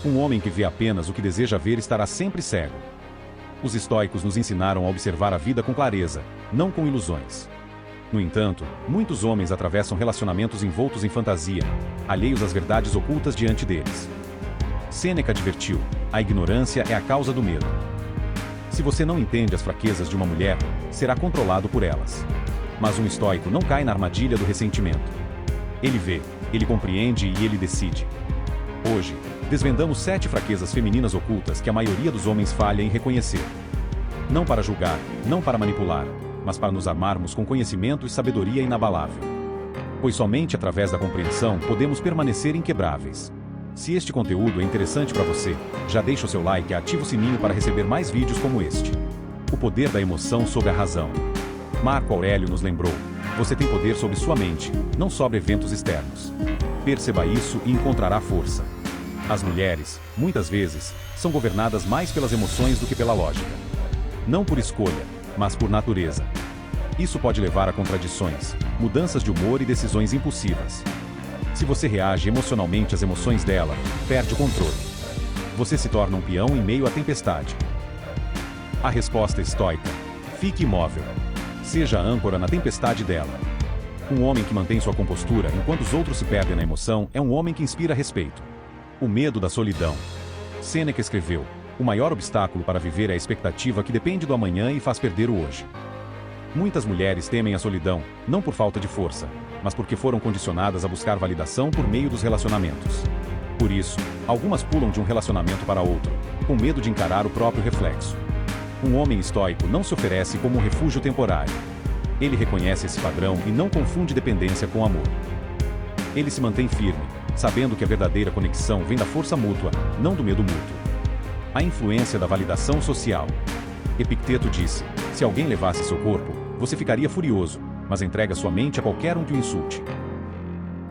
Um homem que vê apenas o que deseja ver estará sempre cego. Os estoicos nos ensinaram a observar a vida com clareza, não com ilusões. No entanto, muitos homens atravessam relacionamentos envoltos em fantasia, alheios às verdades ocultas diante deles. Sêneca advertiu: a ignorância é a causa do medo. Se você não entende as fraquezas de uma mulher, será controlado por elas. Mas um estoico não cai na armadilha do ressentimento. Ele vê, ele compreende e ele decide. Hoje, desvendamos 7 fraquezas femininas ocultas que a maioria dos homens falha em reconhecer. Não para julgar, não para manipular, mas para nos armarmos com conhecimento e sabedoria inabalável. Pois somente através da compreensão podemos permanecer inquebráveis. Se este conteúdo é interessante para você, já deixa o seu like e ativa o sininho para receber mais vídeos como este. O poder da emoção sobre a razão. Marco Aurélio nos lembrou: você tem poder sobre sua mente, não sobre eventos externos. Perceba isso e encontrará força. As mulheres, muitas vezes, são governadas mais pelas emoções do que pela lógica. Não por escolha, mas por natureza. Isso pode levar a contradições, mudanças de humor e decisões impulsivas. Se você reage emocionalmente às emoções dela, perde o controle. Você se torna um peão em meio à tempestade. A resposta estoica: fique imóvel. Seja a âncora na tempestade dela. Um homem que mantém sua compostura enquanto os outros se perdem na emoção é um homem que inspira respeito. O medo da solidão. Sêneca escreveu: o maior obstáculo para viver é a expectativa que depende do amanhã e faz perder o hoje. Muitas mulheres temem a solidão, não por falta de força, mas porque foram condicionadas a buscar validação por meio dos relacionamentos. Por isso, algumas pulam de um relacionamento para outro, com medo de encarar o próprio reflexo. Um homem estoico não se oferece como um refúgio temporário. Ele reconhece esse padrão e não confunde dependência com amor. Ele se mantém firme, sabendo que a verdadeira conexão vem da força mútua, não do medo mútuo. A influência da validação social. Epicteto disse: se alguém levasse seu corpo, você ficaria furioso, mas entrega sua mente a qualquer um que o insulte.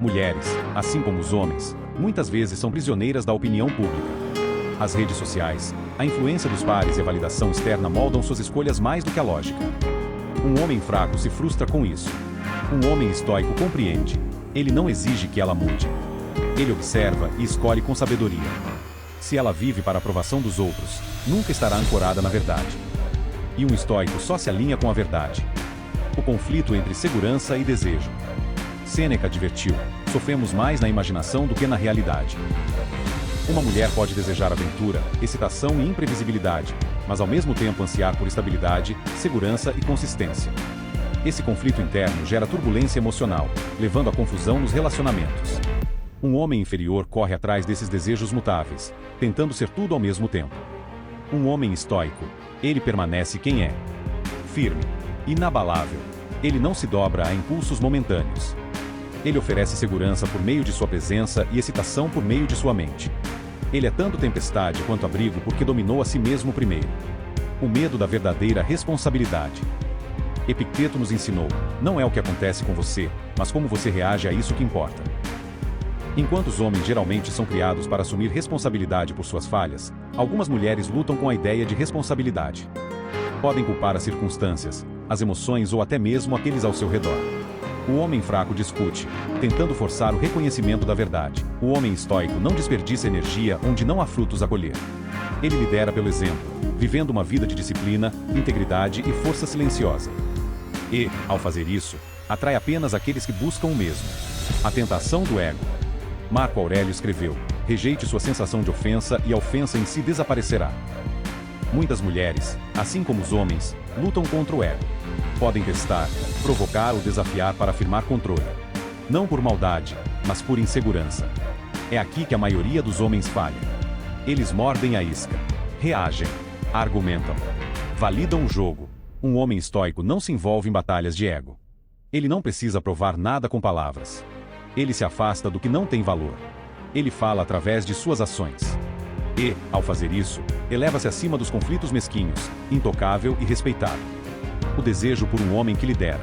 Mulheres, assim como os homens, muitas vezes são prisioneiras da opinião pública. As redes sociais, a influência dos pares e a validação externa moldam suas escolhas mais do que a lógica. Um homem fraco se frustra com isso. Um homem estoico compreende. Ele não exige que ela mude. Ele observa e escolhe com sabedoria. Se ela vive para a aprovação dos outros, nunca estará ancorada na verdade. E um estoico só se alinha com a verdade. O conflito entre segurança e desejo. Sêneca advertiu: sofremos mais na imaginação do que na realidade. Uma mulher pode desejar aventura, excitação e imprevisibilidade, mas ao mesmo tempo ansiar por estabilidade, segurança e consistência. Esse conflito interno gera turbulência emocional, levando à confusão nos relacionamentos. Um homem inferior corre atrás desses desejos mutáveis, tentando ser tudo ao mesmo tempo. Um homem estoico, ele permanece quem é. Firme, inabalável. Ele não se dobra a impulsos momentâneos. Ele oferece segurança por meio de sua presença e excitação por meio de sua mente. Ele é tanto tempestade quanto abrigo porque dominou a si mesmo primeiro. O medo da verdadeira responsabilidade. Epicteto nos ensinou: não é o que acontece com você, mas como você reage a isso que importa. Enquanto os homens geralmente são criados para assumir responsabilidade por suas falhas, algumas mulheres lutam com a ideia de responsabilidade. Podem culpar as circunstâncias, as emoções ou até mesmo aqueles ao seu redor. O homem fraco discute, tentando forçar o reconhecimento da verdade. O homem estoico não desperdiça energia onde não há frutos a colher. Ele lidera pelo exemplo, vivendo uma vida de disciplina, integridade e força silenciosa. E, ao fazer isso, atrai apenas aqueles que buscam o mesmo. A tentação do ego. Marco Aurélio escreveu: rejeite sua sensação de ofensa e a ofensa em si desaparecerá. Muitas mulheres, assim como os homens, lutam contra o ego. Podem testar, provocar ou desafiar para afirmar controle. Não por maldade, mas por insegurança. É aqui que a maioria dos homens falha. Eles mordem a isca, reagem, argumentam, validam o jogo. Um homem estoico não se envolve em batalhas de ego. Ele não precisa provar nada com palavras. Ele se afasta do que não tem valor. Ele fala através de suas ações. E, ao fazer isso, eleva-se acima dos conflitos mesquinhos, intocável e respeitado. O desejo por um homem que lidera.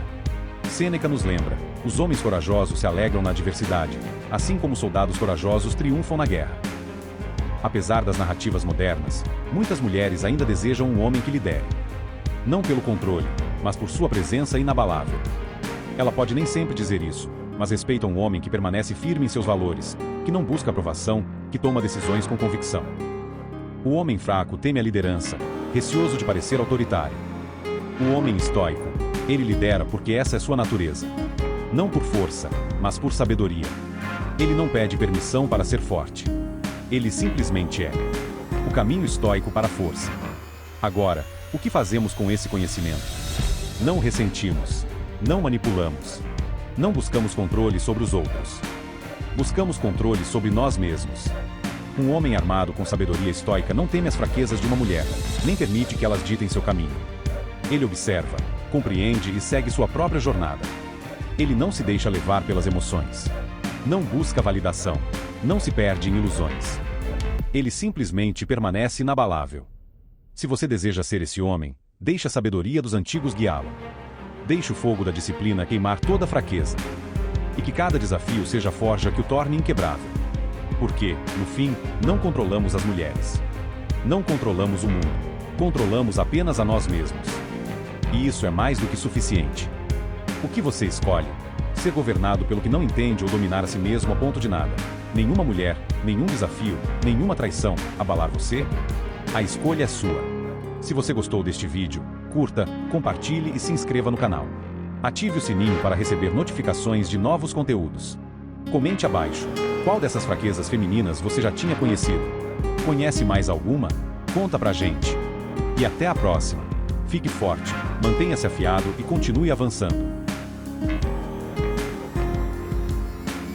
Sêneca nos lembra: os homens corajosos se alegram na adversidade, assim como os soldados corajosos triunfam na guerra. Apesar das narrativas modernas, muitas mulheres ainda desejam um homem que lidere. Não pelo controle, mas por sua presença inabalável. Ela pode nem sempre dizer isso, mas respeita um homem que permanece firme em seus valores, que não busca aprovação, que toma decisões com convicção. O homem fraco teme a liderança, receoso de parecer autoritário. O homem estoico, ele lidera porque essa é sua natureza. Não por força, mas por sabedoria. Ele não pede permissão para ser forte. Ele simplesmente é. O caminho estoico para a força. Agora, o que fazemos com esse conhecimento? Não ressentimos. Não manipulamos. Não buscamos controle sobre os outros. Buscamos controle sobre nós mesmos. Um homem armado com sabedoria estoica não teme as fraquezas de uma mulher, nem permite que elas ditem seu caminho. Ele observa, compreende e segue sua própria jornada. Ele não se deixa levar pelas emoções. Não busca validação. Não se perde em ilusões. Ele simplesmente permanece inabalável. Se você deseja ser esse homem, deixe a sabedoria dos antigos guiá-lo. Deixe o fogo da disciplina queimar toda a fraqueza. E que cada desafio seja a forja que o torne inquebrável. Porque, no fim, não controlamos as mulheres. Não controlamos o mundo. Controlamos apenas a nós mesmos. E isso é mais do que suficiente. O que você escolhe? Ser governado pelo que não entende ou dominar a si mesmo a ponto de nada. Nenhuma mulher, nenhum desafio, nenhuma traição abalar você? A escolha é sua. Se você gostou deste vídeo, curta, compartilhe e se inscreva no canal. Ative o sininho para receber notificações de novos conteúdos. Comente abaixo. Qual dessas fraquezas femininas você já tinha conhecido? Conhece mais alguma? Conta pra gente. E até a próxima. Fique forte, mantenha-se afiado e continue avançando.